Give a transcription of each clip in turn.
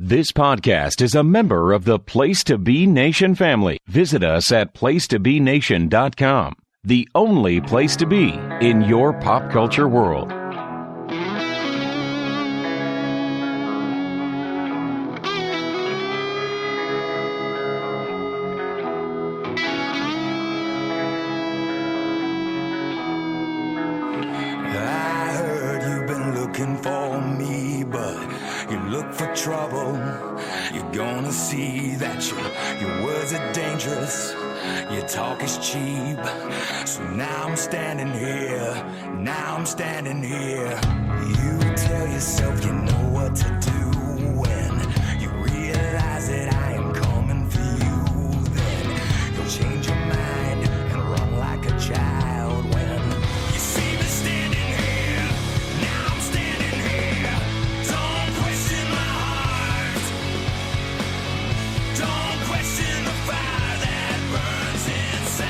This podcast is a member of the Place to Be Nation family. Visit us at placetobenation.com, the only place to be in your pop culture world. Trouble, you're gonna see that your words are dangerous, your talk is cheap. So now I'm standing here, you tell yourself you know what to do when you realize that I am coming for you. Then you'll change your mind and run like a child when you see me standing here. Now I'm standing here. Don't question my heart. Don't question the fire that burns inside.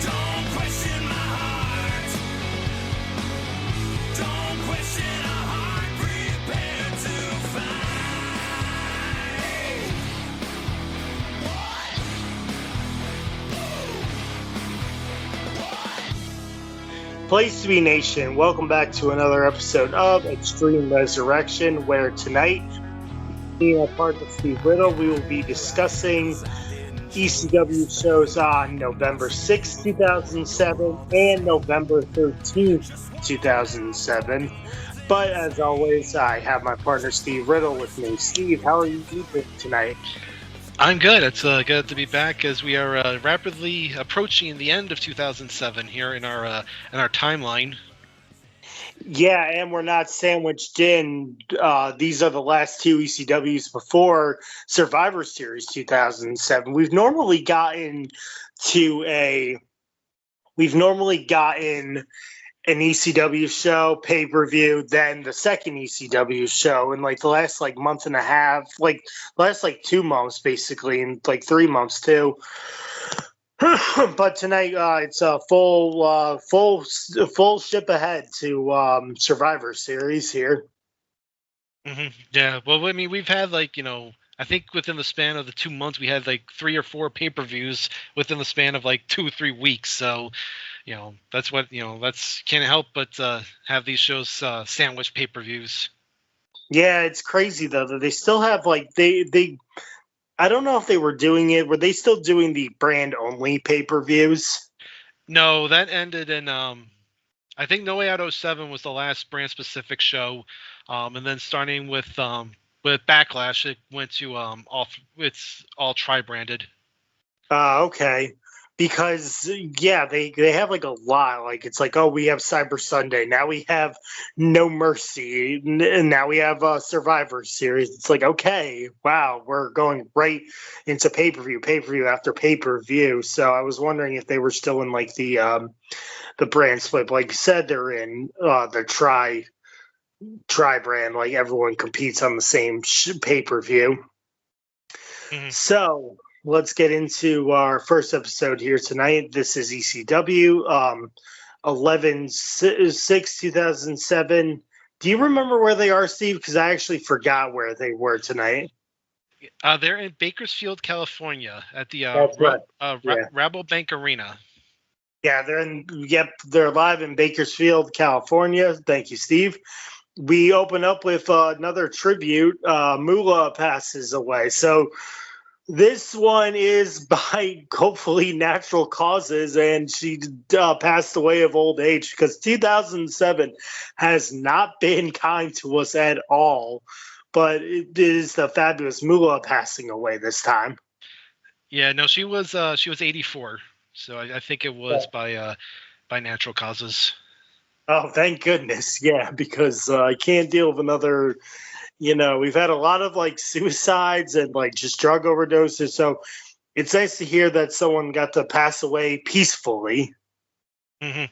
Don't question my heart. Don't question a heart prepared to fight. Place to Be Nation, welcome back to another episode of Extreme Resurrection, where tonight, being a part of Steve Riddle, we will be discussing ECW shows on November 6th, 2007 and November 13th, 2007. But as always, I have my partner Steve Riddle with me. Steve, how are you doing tonight? I'm good. It's good to be back as we are rapidly approaching the end of 2007 here in our timeline. Yeah, and we're not sandwiched in. These are the last two ECWs before Survivor Series 2007. We've normally gotten an ECW show, pay-per-view, then the second ECW show in the last month and a half, last 2 months basically, and 3 months too. But tonight it's a full ship ahead to Survivor Series here. Mm-hmm. Yeah, well, I mean, we've had I think within the span of the 2 months, we had 3 or 4 pay-per-views within the span of 2 or 3 weeks. So, that's what, that's can't help but have these shows sandwich pay-per-views. Yeah, it's crazy though that they still have they I don't know if they were doing it. Were they still doing the brand only pay-per-views? No, that ended in I think No Way Out 07 was the last brand specific show. And then starting with Backlash, it went to all tri-branded. Okay. Because they have a lot. It's we have Cyber Sunday, now we have No Mercy, and now we have Survivor Series. It's okay, wow, we're going right into pay-per-view after pay-per-view. So I was wondering if they were still in the brand split. But like you said, they're in the tri brand. Everyone competes on the same pay-per-view. Mm-hmm. So let's get into our first episode here tonight. This is ECW 11/6/2007. Do you remember where they are, Steve? Because I actually forgot where they were tonight. They're in Bakersfield, California, at the Rabobank Arena. Yeah, they're live in Bakersfield, California. Thank you, Steve. We open up with another tribute. Moolah passes away. So this one is by hopefully natural causes, and she passed away of old age, because 2007 has not been kind to us at all. But it is the fabulous Moolah passing away this time. Yeah, no, she was 84, so I think it was by natural causes. Oh, thank goodness! Yeah, because I can't deal with another. We've had a lot of suicides and just drug overdoses. So it's nice to hear that someone got to pass away peacefully. Mm-hmm.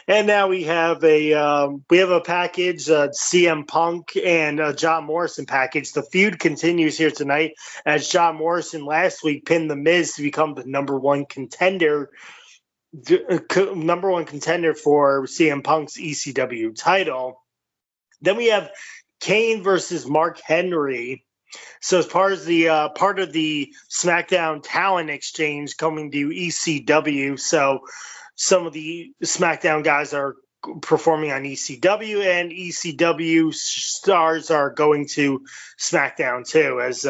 And now we have a package, CM Punk and John Morrison package. The feud continues here tonight as John Morrison last week pinned The Miz to become the #1 contender number one contender for CM Punk's ECW title. Then we have Kane versus Mark Henry. So as part of the SmackDown talent exchange coming to ECW, so some of the SmackDown guys are performing on ECW, and ECW stars are going to SmackDown too, as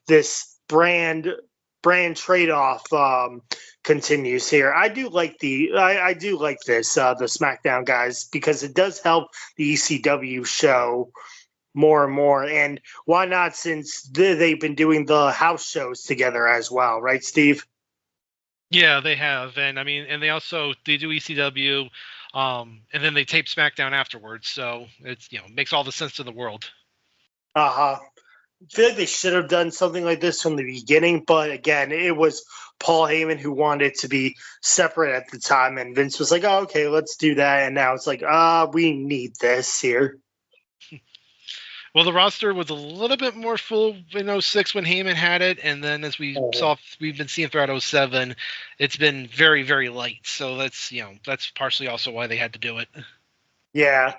this brand trade-off continues here. I do like I do like this the SmackDown guys, because it does help the ECW show more and more. And why not, since they've been doing the house shows together as well, right, Steve? Yeah, they have. And I mean, and they do ECW, and then they tape SmackDown afterwards. So it's, makes all the sense in the world. I feel like they should have done something like this from the beginning, but again, it was Paul Heyman who wanted it to be separate at the time, and Vince was like, "Oh, okay, let's do that." And now it's like, we need this here. Well, the roster was a little bit more full in 06 when Heyman had it, and then as we've been seeing throughout 07, it's been very, very light. So that's partially also why they had to do it. Yeah.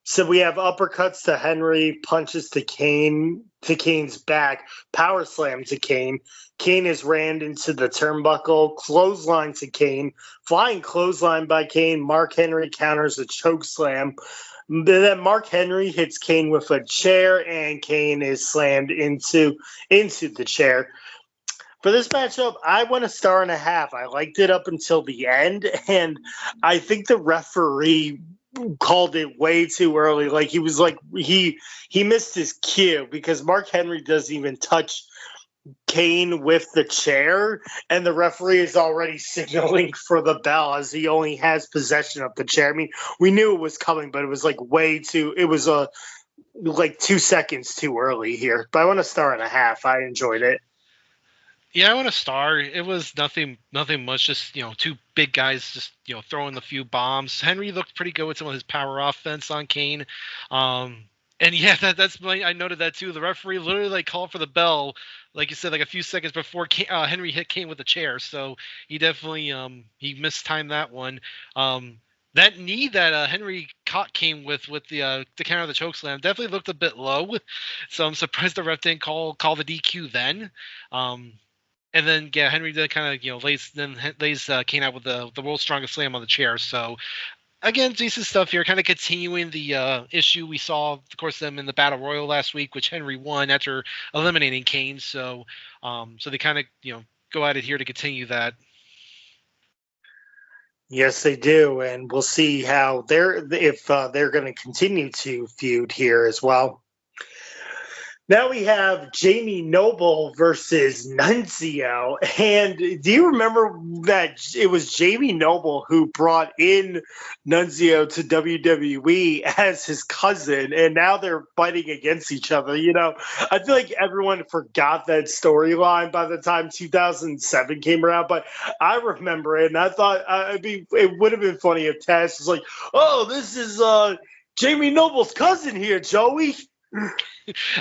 So we have uppercuts to Henry, punches to Kane, to Kane's back, power slam to Kane. Kane is rammed into the turnbuckle, clothesline to Kane, flying clothesline by Kane. Mark Henry counters a choke slam. Then Mark Henry hits Kane with a chair, and Kane is slammed into the chair. For this matchup, I went 1.5 stars. I liked it up until the end, and I think the referee called it way too early. Like, he was like, he missed his cue, because Mark Henry doesn't even touch Kane with the chair, and the referee is already signaling for the bell as he only has possession of the chair. I mean, we knew it was coming, but it was like it was like 2 seconds too early here. But I went 1.5 stars. I enjoyed it. Yeah, I went 1 star. It was nothing much. Just, two big guys just, throwing a few bombs. Henry looked pretty good with some of his power offense on Kane. And yeah, that's I noted that too. The referee literally called for the bell, like you said, a few seconds before Henry hit Kane with the chair. So he definitely he mistimed that one. That knee that Henry caught Kane with the counter of the chokeslam definitely looked a bit low. So I'm surprised the ref didn't call the DQ then. And then Henry did kind of lays Kane out with the world's strongest slam on the chair. So again, decent stuff here, kind of continuing the issue we saw, of course, them in the Battle Royal last week, which Henry won after eliminating Kane. So they kind of go at it here to continue that. Yes, they do, and we'll see how they're going to continue to feud here as well. Now we have Jamie Noble versus Nunzio. And do you remember that it was Jamie Noble who brought in Nunzio to WWE as his cousin, and now they're fighting against each other? I feel like everyone forgot that storyline by the time 2007 came around, but I remember it, and I thought it would have been funny if Taz was like, "Oh, this is Jamie Noble's cousin here, Joey."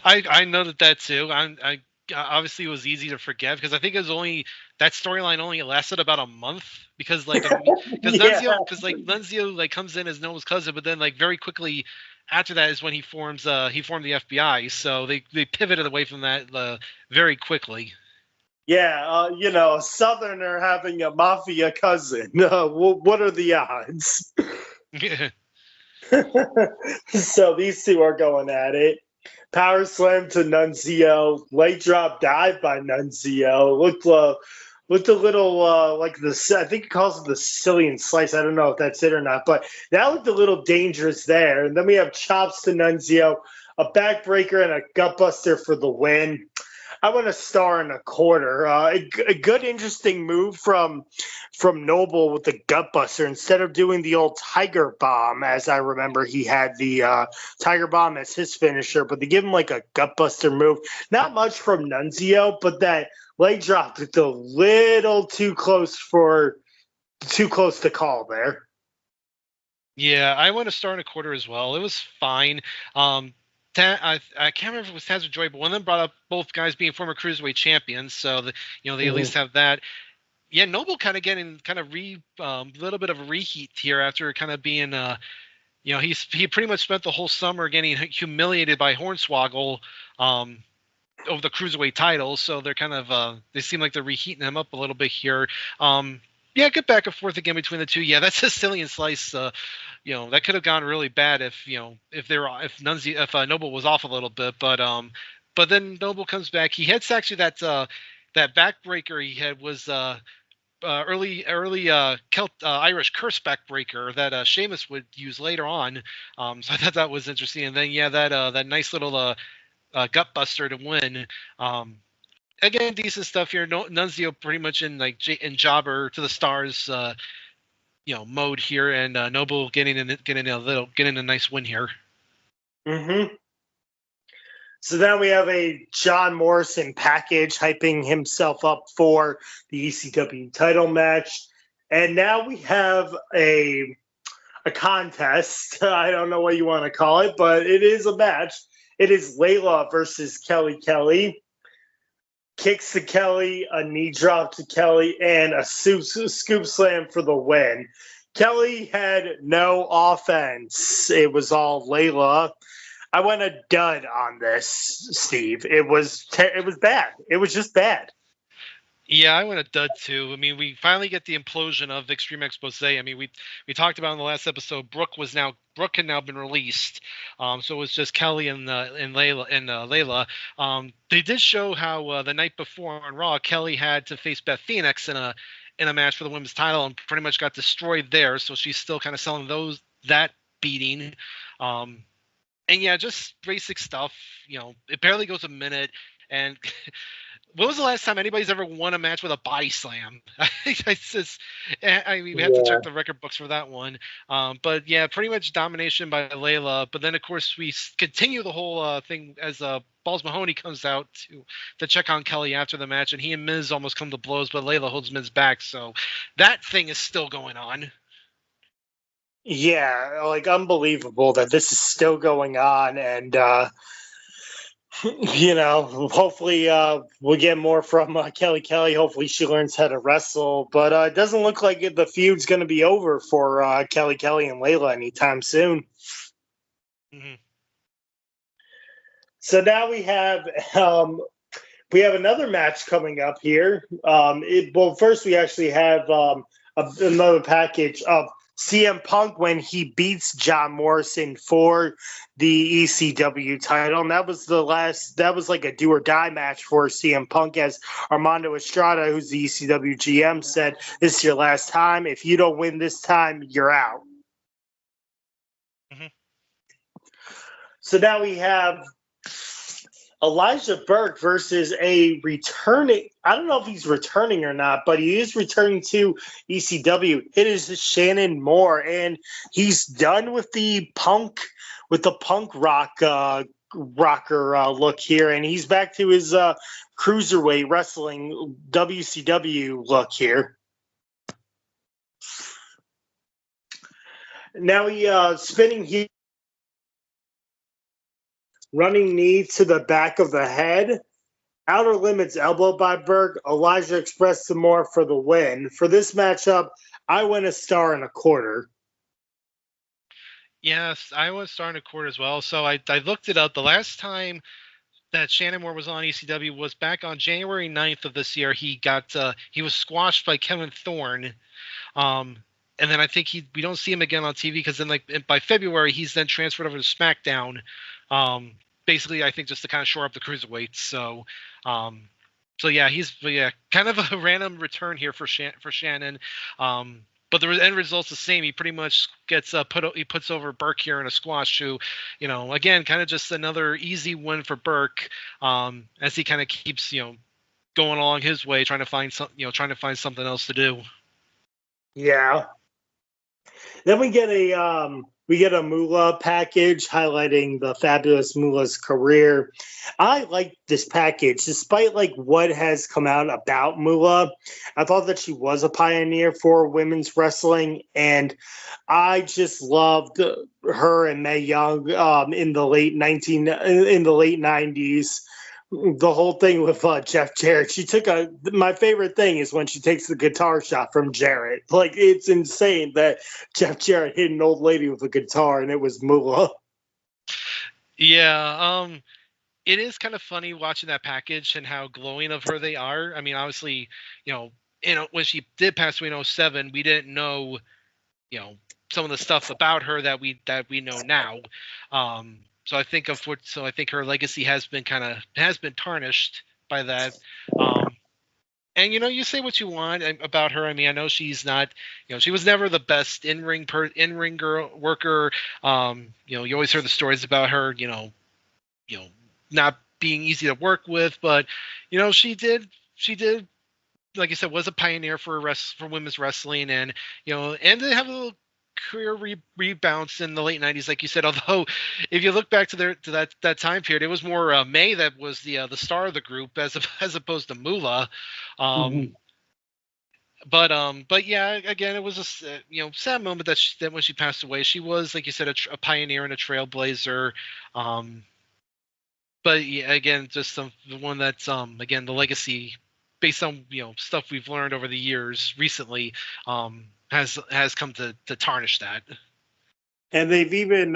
I noted that too. I obviously it was easy to forget, because I think it was that storyline only lasted about a month, because Nunzio comes in as Noble's cousin, but then very quickly after that is when he formed the FBI. So they pivoted away from that very quickly. Yeah, a Southerner having a mafia cousin. What are the odds? So these two are going at it. Power slam to Nunzio. Leg drop dive by Nunzio. Looked a little like I think he calls it the Sicilian slice. I don't know if that's it or not, but that looked a little dangerous there. And then we have chops to Nunzio, a backbreaker, and a gutbuster for the win. I went 1.25 stars. A good, interesting move from Noble with the gutbuster. Instead of doing the old Tiger Bomb, as I remember, he had the Tiger Bomb as his finisher, but they give him a gutbuster move. Not much from Nunzio, but that leg drop looked a little too close to call there. Yeah, I went 1.25 stars as well. It was fine. I can't remember if it was Taz or Joy, but one of them brought up both guys being former Cruiserweight champions, so they at least have that. yeah, Noble kind of getting kind of little bit of a reheat here after kind of being he pretty much spent the whole summer getting humiliated by Hornswoggle over the cruiserweight title, so they're kind of they seem like they're reheating him up a little bit here. Yeah, good back and forth again between the two. Yeah, that's a Sicilian slice. That could have gone really bad if Noble was off a little bit, but then Noble comes back. He hits actually that backbreaker he had was early Irish curse backbreaker that Sheamus would use later on. So I thought that was interesting. And then that nice little gut buster to win. Again, decent stuff here. Nunzio pretty much in jobber to the stars mode here, and Noble getting a nice win here. Mm-hmm. So now we have a John Morrison package hyping himself up for the ECW title match. And now we have a contest. I don't know what you want to call it, but it is a match. It is Layla versus Kelly. Kicks to Kelly, a knee drop to Kelly, and a scoop slam for the win. Kelly had no offense. It was all Layla. I went a dud on this, Steve. It was bad. It was just bad. Yeah, I went a dud too. I mean, we finally get the implosion of Extreme Expose. I mean, we talked about in the last episode. Brooke had now been released, so it was just Kelly and Layla. They did show how the night before on Raw, Kelly had to face Beth Phoenix in a match for the women's title and pretty much got destroyed there. So she's still kind of selling that beating. And yeah, just basic stuff. It barely goes a minute. And when was the last time anybody's ever won a match with a body slam? We have to check the record books for that one. But yeah, pretty much domination by Layla. But then, of course, we continue the whole thing as Balls Mahoney comes out to check on Kelly after the match. And he and Miz almost come to blows, but Layla holds Miz back. So that thing is still going on. Yeah, unbelievable that this is still going on, and hopefully we'll get more from Kelly. Hopefully she learns how to wrestle, but it doesn't look like the feud's going to be over for Kelly and Layla anytime soon. Mm-hmm. So now we have another match coming up here. First we actually have another package of CM Punk when he beats John Morrison for the ECW title. And that was like a do or die match for CM Punk, as Armando Estrada, who's the ECW GM, said, "This is your last time. If you don't win this time, you're out." Mm-hmm. So now we have Elijah Burke versus a returning, I don't know if he's returning or not, but he is returning to ECW. It is Shannon Moore, and he's done with the punk rocker look here, and he's back to his cruiserweight wrestling WCW look here. Now he spinning here. Running knee to the back of the head. Outer limits elbow by Burke. Elijah Express some more for the win. For this matchup, I went 1.25 stars. Yes, I went 1.25 stars as well. So I looked it up. The last time that Shannon Moore was on ECW was back on January 9th of this year. He was squashed by Kevin Thorne. And then I think we don't see him again on TV because then by February he's then transferred over to SmackDown. Basically, I think just to kind of shore up the cruiserweights. So yeah, he's kind of a random return here for Shannon. But the end result's the same. He pretty much gets he puts over Burke here in a squash. Who, again, kind of just another easy win for Burke. As he kind of keeps going along his way, trying to find something else to do. Yeah. Then we get a Moolah package highlighting the fabulous Moolah's career. I like this package, despite what has come out about Moolah. I thought that she was a pioneer for women's wrestling, and I just loved her and Mae Young in the late 90s the whole thing with Jeff Jarrett. She took my favorite thing is when she takes the guitar shot from Jarrett. Like, it's insane that Jeff Jarrett hit an old lady with a guitar, and it was Moolah. Yeah, it is kind of funny watching that package and how glowing of her they are. I mean, obviously, when she did pass away in 2007, we didn't know, some of the stuff about her that we know now. So I think her legacy has been tarnished by that. And you say what you want about her. I mean, I know she's not, she was never the best in-ring girl worker. You always heard the stories about her, not being easy to work with, but she did, like I said, was a pioneer for women's wrestling, and and they have a little career rebounds in the late 90s, like you said. Although, if you look back to that time period, it was more May that was the star of the group as opposed to Moolah. But yeah, again, it was a sad moment that when she passed away. She was, like you said, a pioneer and a trailblazer. But yeah, again, just the one that's again, the legacy based on stuff we've learned over the years recently has come to tarnish that. And they've even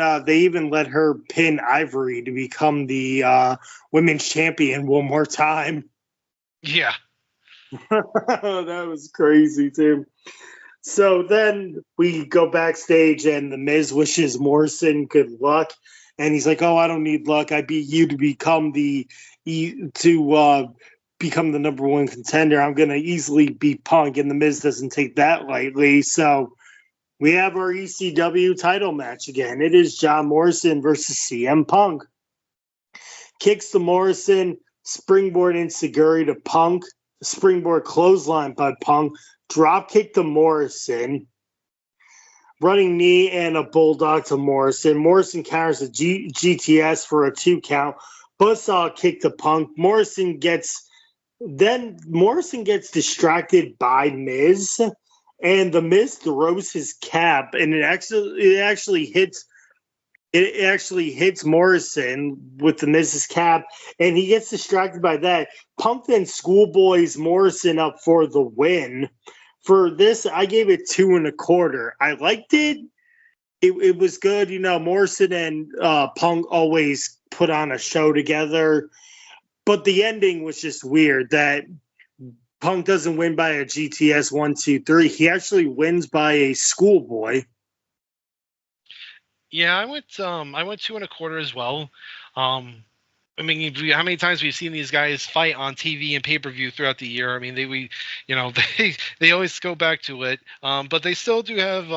let her pin Ivory to become the women's champion one more time. Yeah. That was crazy too. So then we go backstage, and the Miz wishes Morrison good luck, and he's like, "Oh, I don't need luck. I beat you to become the number one contender. I'm gonna easily beat Punk," and the Miz doesn't take that lightly. So we have our ECW title match again. It is John Morrison versus CM Punk. Kicks to Morrison, springboard enziguri to Punk. Springboard clothesline by Punk, drop kick to Morrison, running knee and a bulldog to Morrison. Morrison counters a GTS for a 2 count. Buzzsaw kick to Punk. Morrison gets distracted by Miz, and the Miz throws his cap, and it actually hits Morrison with the Miz's cap, and he gets distracted by that. Punk then schoolboys Morrison up for the win. For this, I gave it 2 1/4. I liked it. It was good. Morrison and Punk always put on a show together, but the ending was just weird. That Punk doesn't win by a GTS 1, 2, 3. He actually wins by a schoolboy. Yeah, I went 2 1/4 as well. I mean, how many times we've seen these guys fight on TV and pay-per-view throughout the year? I mean, they always go back to it, but they still do have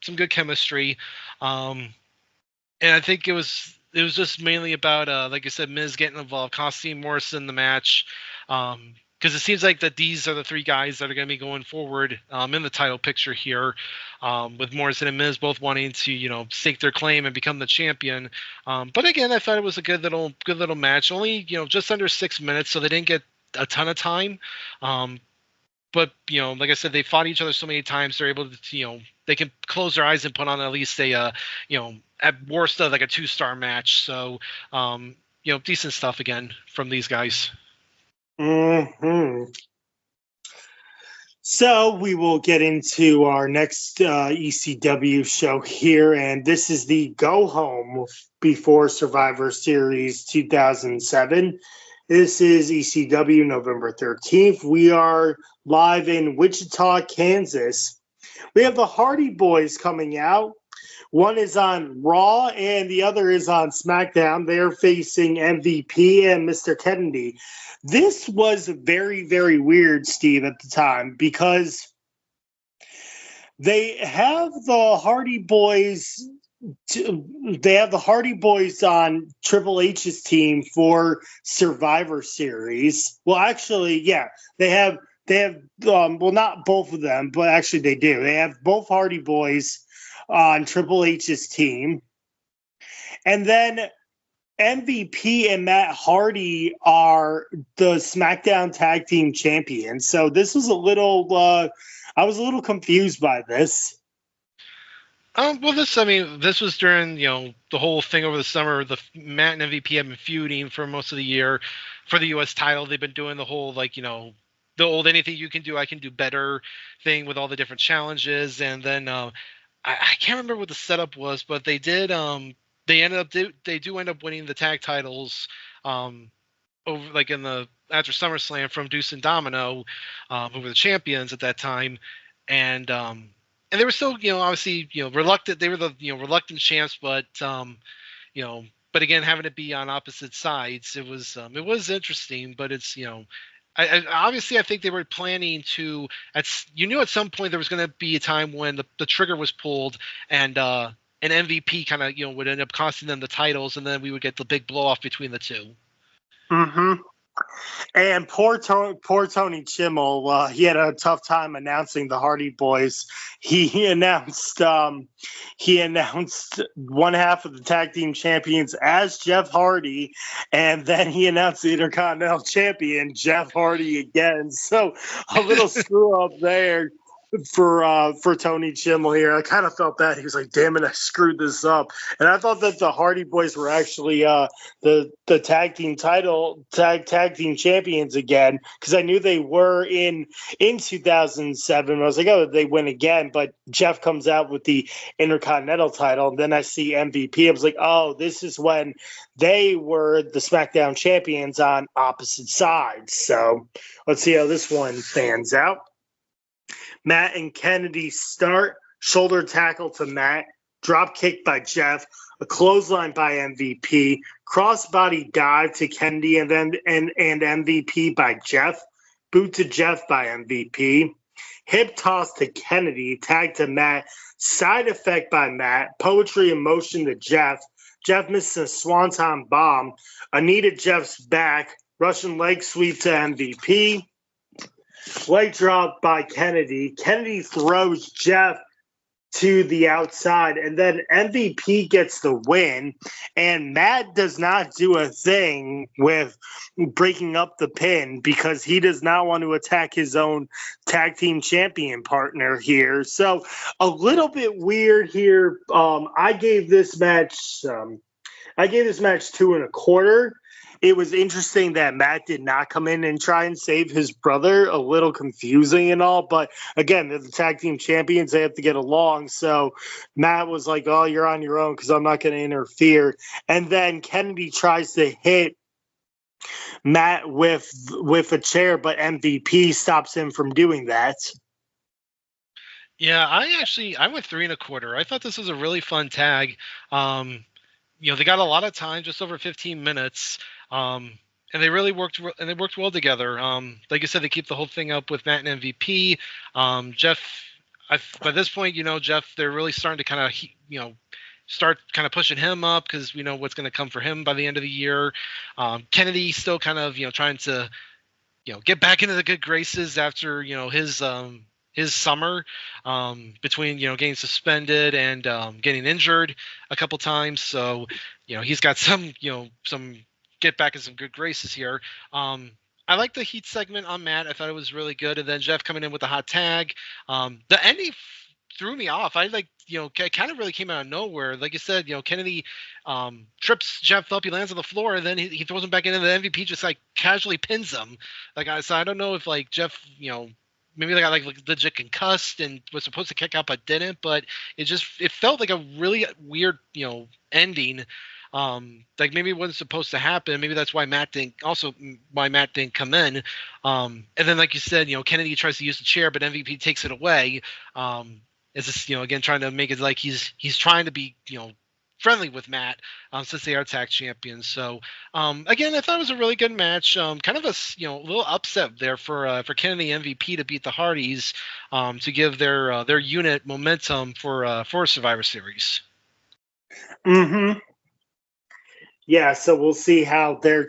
some good chemistry, and I think it was just mainly about like I said, Miz getting involved, costing Morrison the match. Because it seems like that these are the 3 guys that are going to be going forward in the title picture here, with Morrison and Miz both wanting to stake their claim and become the champion. But again, I thought it was a good little match. Only just under 6 minutes, so they didn't get a ton of time. But like I said, they fought each other so many times, they're able to they can close their eyes and put on at least a at worst like a 2-star match. So decent stuff again from these guys. So we will get into our next ECW show here, and this is the Go Home before Survivor Series 2007. This is ECW November 13th. We are live in Wichita, Kansas. We have the Hardy Boys coming out. One is on Raw and the other is on SmackDown. They're facing MVP and Mr. Kennedy. This was very, very weird, Steve, at the time, because they have the Hardy Boys. They have the Hardy Boys on Triple H's team for Survivor Series. Well, actually, yeah, they have. Well, not both of them, but actually they do. They have both Hardy Boys on Triple H's team, and then MVP and Matt Hardy are the SmackDown Tag Team Champions. So this was a little. I was a little confused by this. Well, this was during, the whole thing over the summer. The Matt and MVP have been feuding for most of the year for the U.S. title. They've been doing the whole, the old anything you can do, I can do better thing with all the different challenges. And then I can't remember what the setup was, but they did, they do end up winning the tag titles over, in after SummerSlam from Deuce and Domino, who were the champions at that time. And they were still, obviously, reluctant. They were the, reluctant champs, but, but again, having it be on opposite sides, it was interesting. But it's, obviously, I think they were planning to. You knew at some point there was going to be a time when the trigger was pulled, and an MVP kind of, would end up costing them the titles, and then we would get the big blow off between the two. Mm-hmm. And poor Tony Chimmel, he had a tough time announcing the Hardy Boys. He announced one half of the tag team champions as Jeff Hardy, and then he announced the Intercontinental Champion Jeff Hardy again. So a little screw up there for Tony Chimmel here. I kind of felt bad. He was like, "Damn it, I screwed this up." And I thought that the Hardy Boys were actually the tag team tag team champions again, because I knew they were in 2007. I was like, "Oh, they win again." But Jeff comes out with the Intercontinental title, and then I see MVP. I was like, "Oh, this is when they were the SmackDown champions on opposite sides." So let's see how this one pans out. Matt and Kennedy start, shoulder tackle to Matt, drop kick by Jeff, a clothesline by MVP, crossbody dive to Kennedy and MVP by Jeff, boot to Jeff by MVP, hip toss to Kennedy, tag to Matt, side effect by Matt, poetry in motion to Jeff, Jeff misses a swanton bomb, Anita Jeff's back, Russian leg sweep to MVP, leg drop by Kennedy. Kennedy throws Jeff to the outside, and then MVP gets the win. And Matt does not do a thing with breaking up the pin because he does not want to attack his own tag team champion partner here. So a little bit weird here. I gave this match 2.25. It was interesting that Matt did not come in and try and save his brother. A little confusing and all. But again, they're the tag team champions. They have to get along. So Matt was like, "Oh, you're on your own because I'm not going to interfere." And then Kennedy tries to hit Matt with a chair, but MVP stops him from doing that. Yeah, I went 3.25. I thought this was a really fun tag. They got a lot of time, just over 15 minutes. And they really worked well together. Like I said, they keep the whole thing up with Matt and MVP. Jeff, by this point, Jeff, they're really starting to kind of, start kind of pushing him up because we know what's going to come for him by the end of the year. Kennedy still kind of, trying to, get back into the good graces after, his summer, between, getting suspended and getting injured a couple times. So, he's got some get back in some good graces here. I like the heat segment on Matt. I thought it was really good. And then Jeff coming in with the hot tag. The ending threw me off. It kind of really came out of nowhere. Like you said, Kennedy trips Jeff up. He lands on the floor, and then he throws him back in, and the MVP just casually pins him. So I don't know if Jeff, maybe they got legit concussed and was supposed to kick out but didn't. But it felt like a really weird, ending. Maybe it wasn't supposed to happen. Maybe that's why Matt didn't come in. And then, like you said, Kennedy tries to use the chair, but MVP takes it away. It's just, again, trying to make it like he's trying to be, friendly with Matt, since they are tag champions. So, again, I thought it was a really good match. Kind of a, little upset there for Kennedy MVP to beat the Hardys, to give their unit momentum for Survivor Series. Mm-hmm. Yeah, so we'll see how their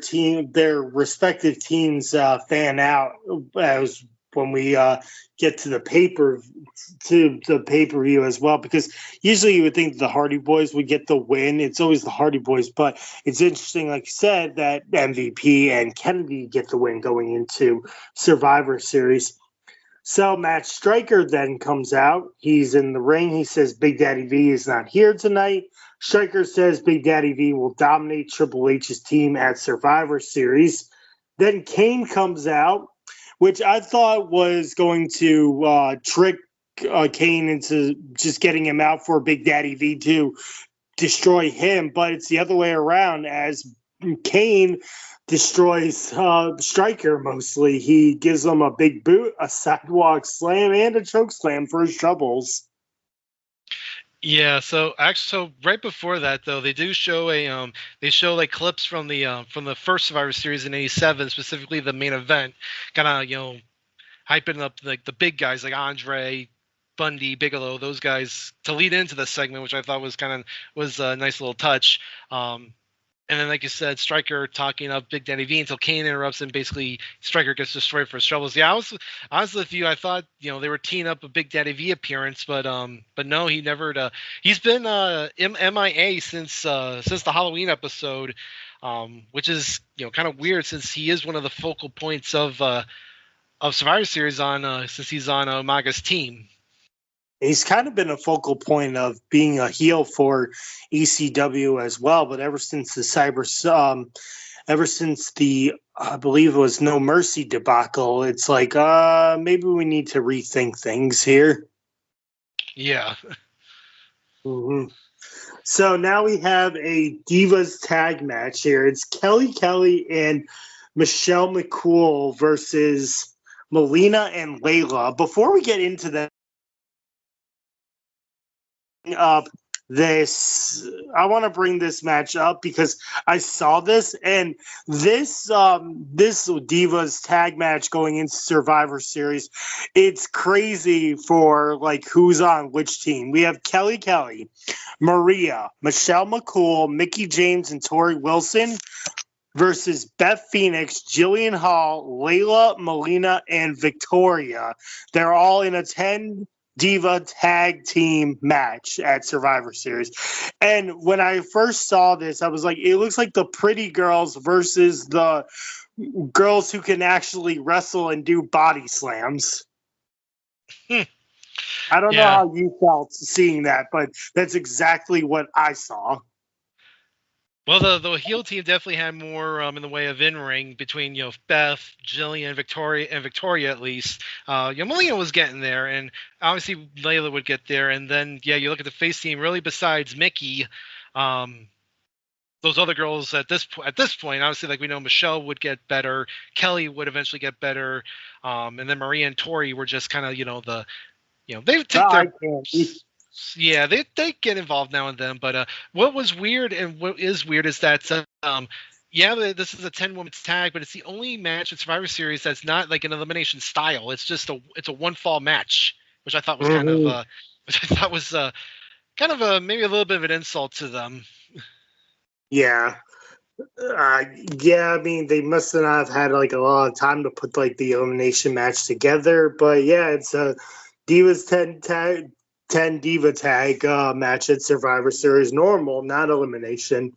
respective teams fan out as when we get to the pay-per-view as well. Because usually you would think the Hardy Boys would get the win. It's always the Hardy Boys, but it's interesting, like you said, that MVP and Kennedy get the win going into Survivor Series. So Matt Stryker then comes out. He's in the ring. He says Big Daddy V is not here tonight. Stryker says Big Daddy V will dominate Triple H's team at Survivor Series. Then Kane comes out, which I thought was going to trick Kane into just getting him out for Big Daddy V to destroy him, but it's the other way around as Kane destroys Stryker mostly. He gives him a big boot, a sidewalk slam, and a choke slam for his troubles. Yeah, so right before that though, they do show they show like clips from the first Survivor Series in '87, specifically the main event, kind of hyping up like the big guys like Andre, Bundy, Bigelow, those guys to lead into the segment, which I thought was a nice little touch. And then, like you said, Stryker talking up Big Daddy V until Kane interrupts and basically Stryker gets destroyed for his troubles. Yeah, I was with you. I thought they were teeing up a Big Daddy V appearance, but no, he never. He's been MIA since the Halloween episode, which is kind of weird since he is one of the focal points of Survivor Series since he's on Umaga's team. He's kind of been a focal point of being a heel for ECW as well, but ever since the I believe it was No Mercy debacle, it's like maybe we need to rethink things here. Yeah. Mm-hmm. So now we have a Divas tag match here. It's Kelly and Michelle McCool versus Melina and Layla. Before we get into that, up this I want to bring this match up because I saw this, and this Divas tag match going into Survivor Series, it's crazy for like who's on which team. We have Kelly, Maria, Michelle McCool, Mickie James, and Tori Wilson versus Beth Phoenix, Jillian Hall, Layla, Melina, and Victoria. They're all in a 10 Diva tag team match at Survivor Series. And when I first saw this, I was like, it looks like the pretty girls versus the girls who can actually wrestle and do body slams. I don't know how you felt seeing that, but that's exactly what I saw. Well, the heel team definitely had more in the way of in-ring between Beth, Jillian, Victoria at least. Melina was getting there, and obviously Layla would get there. And then you look at the face team. Really, besides Mickie, those other girls at this point, obviously, like we know, Michelle would get better, Kelly would eventually get better, and then Maria and Tori were just kind of they take their. Yeah, they get involved now and then, but what was weird and what is weird is that this is a 10-woman tag, but it's the only match in Survivor Series that's not like an elimination style. It's just a one fall match, which I thought was kind of maybe a little bit of an insult to them. Yeah. I mean, they must not have had like a lot of time to put like the elimination match together, but yeah, it's a Divas 10 Diva tag match at Survivor Series, normal, not elimination.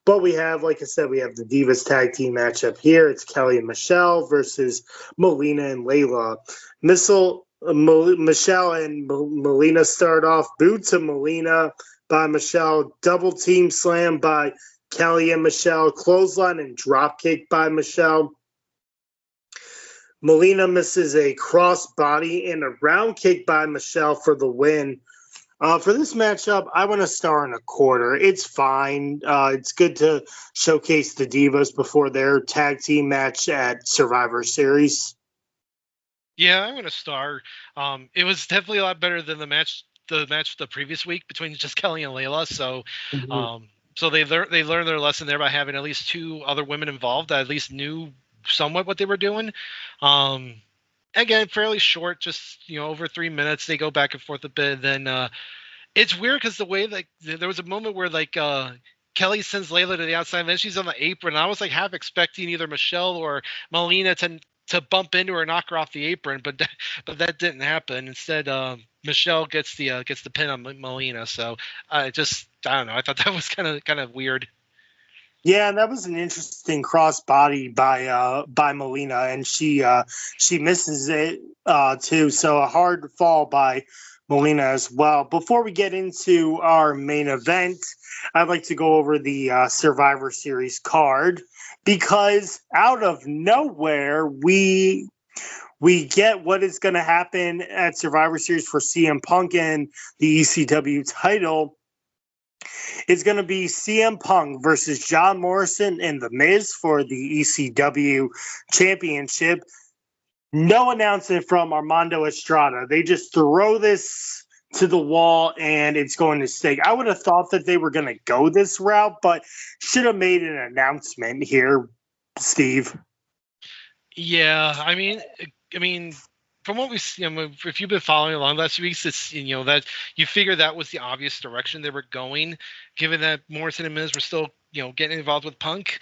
But we have, like I said, we have the Divas tag team matchup here. It's Kelly and Michelle versus Melina and Layla. Michelle and Melina start off. Boot to Melina by Michelle. Double team slam by Kelly and Michelle. Clothesline and dropkick by Michelle. Melina misses a crossbody and a round kick by Michelle for the win. For this matchup, I want a 1.25. It's fine. It's good to showcase the Divas before their tag team match at Survivor Series. Yeah, I'm gonna star. It was definitely a lot better than the match the previous week between just Kelly and Layla. So, so they learned their lesson there by having at least two other women involved that at least knew somewhat what they were doing. Again, fairly short, just over 3 minutes. They go back and forth a bit. Then it's weird because the way like there was a moment where like Kelly sends Layla to the outside, and then she's on the apron. And I was like half expecting either Michelle or Melina to bump into her, knock her off the apron, but that didn't happen. Instead, Michelle gets the pin on Melina. So I don't know. I thought that was kind of weird. Yeah, and that was an interesting crossbody by Melina, and she misses it too. So a hard fall by Melina as well. Before we get into our main event, I'd like to go over the Survivor Series card because out of nowhere we get what is going to happen at Survivor Series for CM Punk and the ECW title. It's going to be CM Punk versus John Morrison and The Miz for the ECW Championship. No announcement from Armando Estrada. They just throw this to the wall and it's going to stay. I would have thought that they were going to go this route, but should have made an announcement here, Steve. Yeah, I mean, from what we see, if you've been following along last week, it's that you figure that was the obvious direction they were going, given that Morrison and Miz were still getting involved with Punk.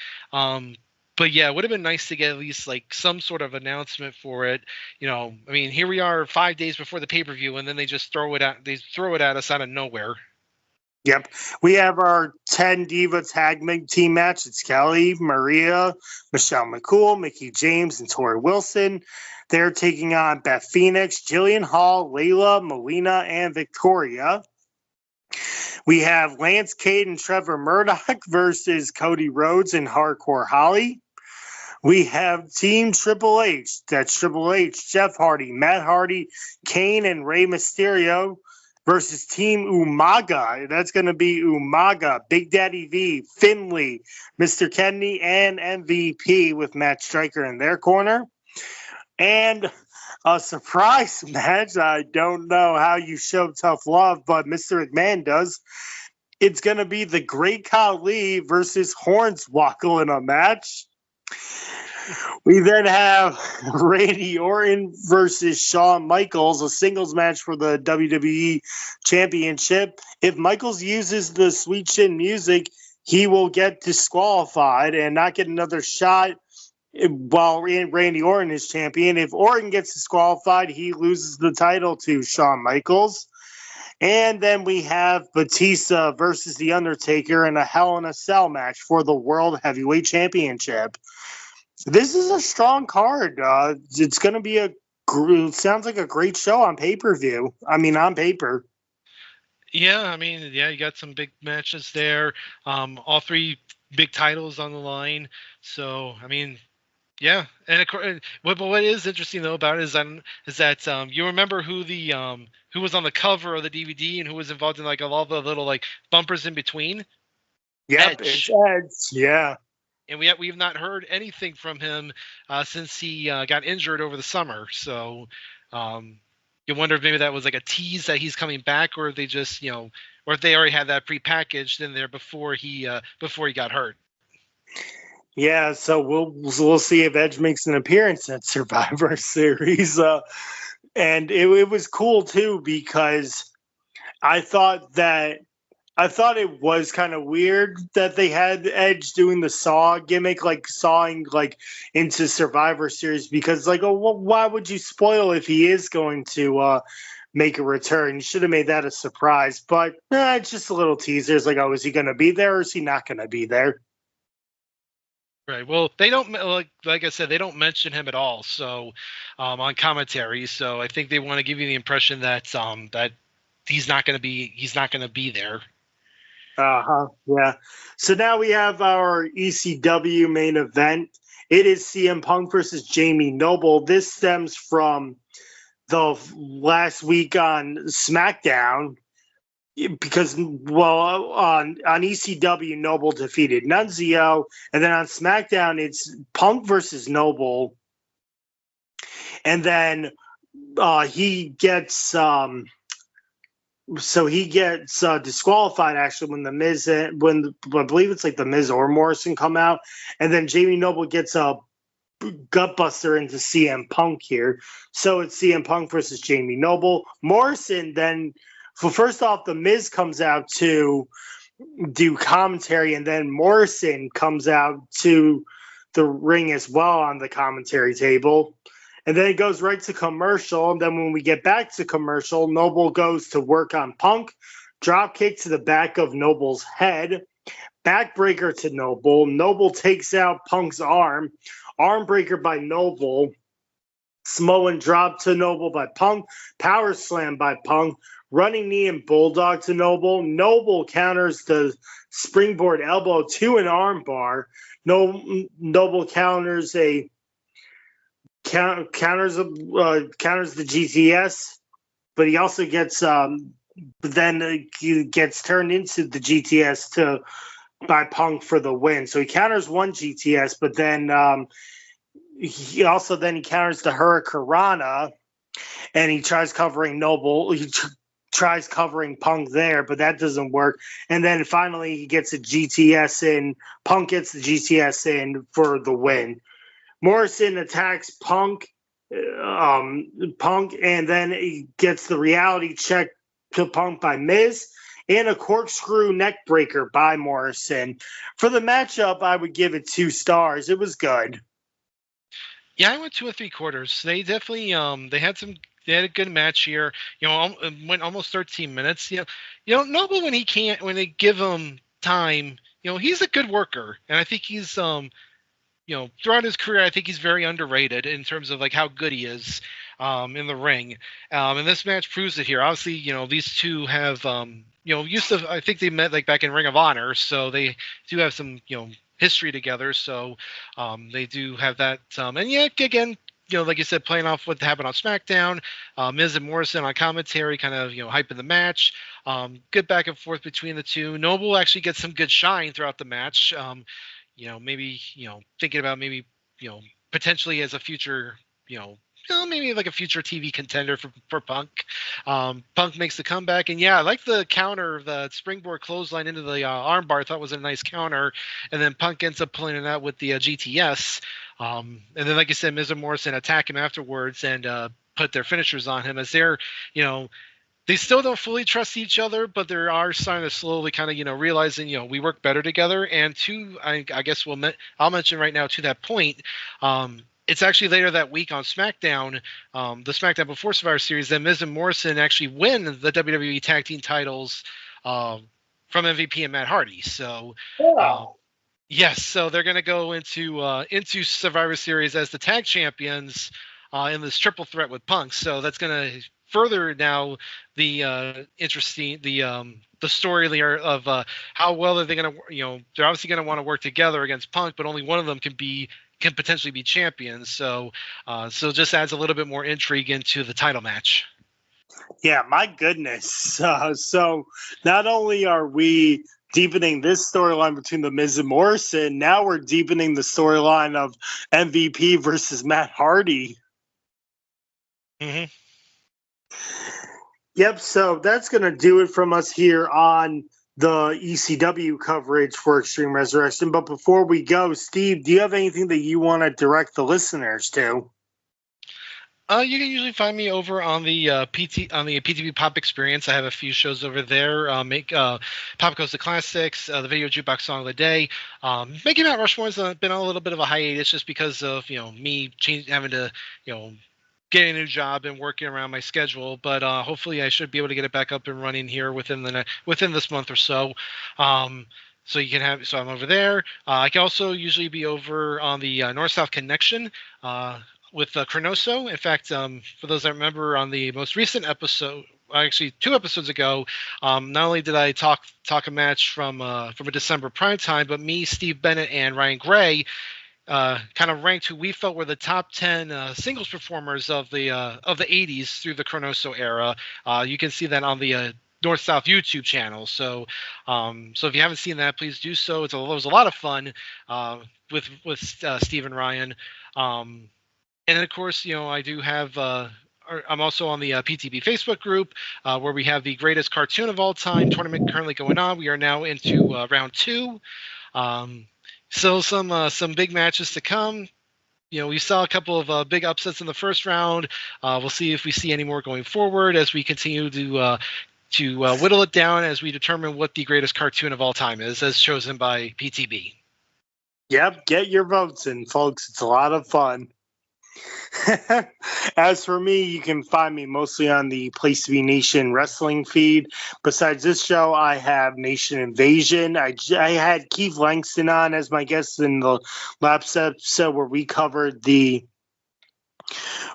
But yeah, it would have been nice to get at least like some sort of announcement for it. I mean, here we are 5 days before the pay-per-view, and then they just throw it at us out of nowhere. Yep. We have our 10 Diva Tag Team match. It's Kelly, Maria, Michelle McCool, Mickey James, and Tori Wilson. They're taking on Beth Phoenix, Jillian Hall, Layla, Melina, and Victoria. We have Lance Cade and Trevor Murdoch versus Cody Rhodes and Hardcore Holly. We have Team Triple H. That's Triple H, Jeff Hardy, Matt Hardy, Kane, and Rey Mysterio versus Team Umaga. That's going to be Umaga, Big Daddy V, Finley, Mr. Kennedy, and MVP with Matt Striker in their corner. And a surprise match. I don't know how you show tough love, but Mr. McMahon does. It's going to be the Great Khali versus Hornswoggle in a match. We then have Randy Orton versus Shawn Michaels, a singles match for the WWE Championship. If Michaels uses the Sweet Chin music, he will get disqualified and not get another shot while Randy Orton is champion. If Orton gets disqualified, he loses the title to Shawn Michaels. And then we have Batista versus The Undertaker in a Hell in a Cell match for the World Heavyweight Championship. This is a strong card. It's going to be sounds like a great show on pay-per-view. I mean, on paper. Yeah, you got some big matches there. All three big titles on the line. So, yeah. And what is interesting though about it is that you remember who was on the cover of the DVD and who was involved in like all the little like bumpers in between? Yep, it's Edge. Yeah. And we've not heard anything from him since he got injured over the summer. So you wonder if maybe that was like a tease that he's coming back, or if they just or if they already had that prepackaged in there before he got hurt. Yeah, so we'll see if Edge makes an appearance at Survivor Series, and it was cool too because I thought it was kind of weird that they had Edge doing the saw gimmick, like sawing like into Survivor Series, because like, why would you spoil if he is going to make a return? You should have made that a surprise, but it's just a little teaser. It's like, is he going to be there or is he not going to be there? Right. Well, they don't like I said, they don't mention him at all. So on commentary, so I think they want to give you the impression that that he's not going to be there. Yeah. So now we have our ECW main event. It is CM Punk versus Jamie Noble. This stems from the last week on SmackDown because, on ECW, Noble defeated Nunzio, and then on SmackDown, it's Punk versus Noble, and then he gets disqualified actually when the Miz, I believe it's like the Miz or Morrison come out, and then Jamie Noble gets a gutbuster into CM Punk here. So it's CM Punk versus Jamie Noble. Morrison then, first off, the Miz comes out to do commentary, and then Morrison comes out to the ring as well on the commentary table. And then it goes right to commercial. And then when we get back to commercial, Noble goes to work on Punk, drop kick to the back of Noble's head. Backbreaker to Noble. Noble takes out Punk's arm. Armbreaker by Noble. Samoan drop to Noble by Punk. Power slam by Punk. Running knee and bulldog to Noble. Noble counters the springboard elbow to an armbar. Noble counters the GTS, but he also gets he gets turned into the GTS by Punk for the win. So he counters one GTS, but then he counters the Hurricanrana, and he tries covering Noble. He tries covering Punk there, but that doesn't work. And then finally he gets a GTS in. Punk gets the GTS in for the win. Morrison attacks Punk, and then he gets the reality check to Punk by Miz, and a corkscrew neck breaker by Morrison. For the matchup, I would give it 2 stars. It was good. Yeah, I went 2 3/4. They definitely they had a good match here. Went almost 13 minutes. Noble when they give him time, he's a good worker, and I think he's throughout his career, I think he's very underrated in terms of like how good he is in the ring. And this match proves it here. Obviously, these two have I think they met like back in Ring of Honor, so they do have some history together. So they do have that. And yeah, again, like you said, playing off what happened on SmackDown, Miz and Morrison on commentary, kind of hyping the match. Good back and forth between the two. Noble actually gets some good shine throughout the match. Maybe thinking about potentially as a future maybe like a future TV contender for Punk. Punk makes the comeback, and yeah, I like the counter, the springboard clothesline into the armbar. I thought was a nice counter, and then Punk ends up pulling it out with the GTS. And then, like you said, Miz and Morrison attack him afterwards and put their finishers on him as they're, they still don't fully trust each other, but there are starting to slowly kind of, realizing, we work better together. And two, I guess I'll mention right now to that point, it's actually later that week on SmackDown, the SmackDown Before Survivor Series, that Miz and Morrison actually win the WWE Tag Team titles from MVP and Matt Hardy. So, yes, so they're going to go into Survivor Series as the tag champions in this triple threat with Punk. So that's going to further now the story there of how well are they going to, they're obviously going to want to work together against Punk, but only one of them can potentially be champions. So just adds a little bit more intrigue into the title match. Yeah, my goodness. So not only are we deepening this storyline between the Miz and Morrison, now we're deepening the storyline of MVP versus Matt Hardy. Mm-hmm. Yep, so that's going to do it from us here on the ECW coverage for Extreme Resurrection. But before we go, Steve, do you have anything that you want to direct the listeners to? You can usually find me over on the PTB Pop Experience. I have a few shows over there. Pop Goes to Classics, the Video Jukebox Song of the Day. Making Mount Rushmore's been on a little bit of a hiatus just because of me having to get a new job and working around my schedule. But hopefully I should be able to get it back up and running here within this month or so. So you can have. So I'm over there. I can also usually be over on the North South Connection. With Cronoso. In fact, for those that remember on the most recent episode, actually 2 episodes ago, not only did I talk a match from a December primetime, but me, Steve Bennett, and Ryan Gray kind of ranked who we felt were the top 10 singles performers of the 80s through the Cronoso era. You can see that on the North South YouTube channel. So if you haven't seen that, please do so. It was a lot of fun with Steve and Ryan. And of course, I do have. I'm also on the PTB Facebook group where we have the greatest cartoon of all time tournament currently going on. We are now into round 2. So some big matches to come. We saw a couple of big upsets in the first round. We'll see if we see any more going forward as we continue to whittle it down as we determine what the greatest cartoon of all time is, as chosen by PTB. Yep, get your votes in, folks. It's a lot of fun. As for me, you can find me mostly on the Place to Be Nation wrestling feed. Besides this show, I have Nation Invasion. I had Keith Langston on as my guest in the last episode where we covered the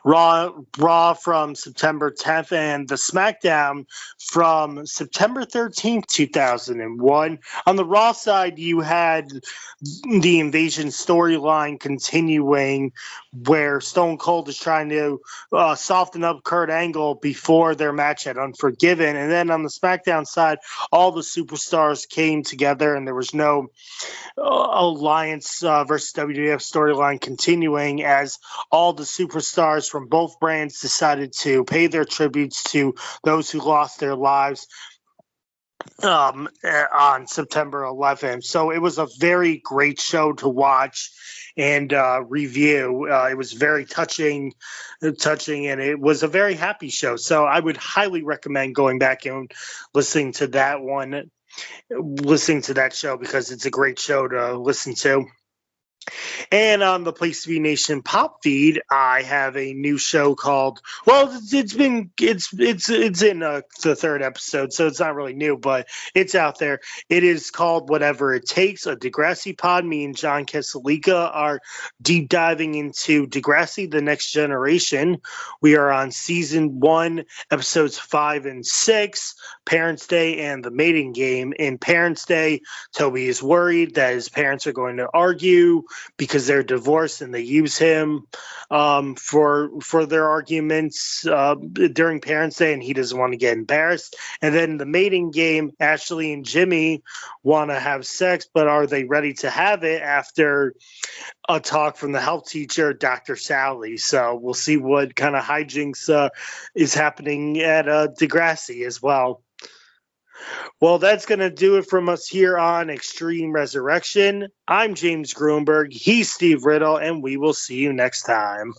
Raw from September 10th and the SmackDown from September 13th, 2001. On the Raw side, you had the Invasion storyline continuing where Stone Cold is trying to soften up Kurt Angle before their match at Unforgiven. And then on the SmackDown side, all the superstars came together and there was no Alliance versus WWF storyline continuing as all the superstars from both brands decided to pay their tributes to those who lost their lives on September 11th. So it was a very great show to watch and review. It was very touching, and it was a very happy show. So I would highly recommend going back and listening to that show because it's a great show to listen to. And on the Place to Be Nation pop feed, I have a new show called. Well, it's in the third episode, so it's not really new, but it's out there. It is called Whatever It Takes, a Degrassi pod. Me and John Kesselika are deep diving into Degrassi: The Next Generation. We are on season 1, episodes 5 and 6, Parents' Day and the Mating Game. In Parents' Day, Toby is worried that his parents are going to argue because they're divorced and they use him for their arguments during Parents' Day, and he doesn't want to get embarrassed. And then the Mating Game, Ashley and Jimmy want to have sex, but are they ready to have it after a talk from the health teacher, Dr. Sally? So we'll see what kind of hijinks is happening at Degrassi as well. Well, that's going to do it from us here on Extreme Resurrection. I'm James Gruenberg. He's Steve Riddle, and we will see you next time.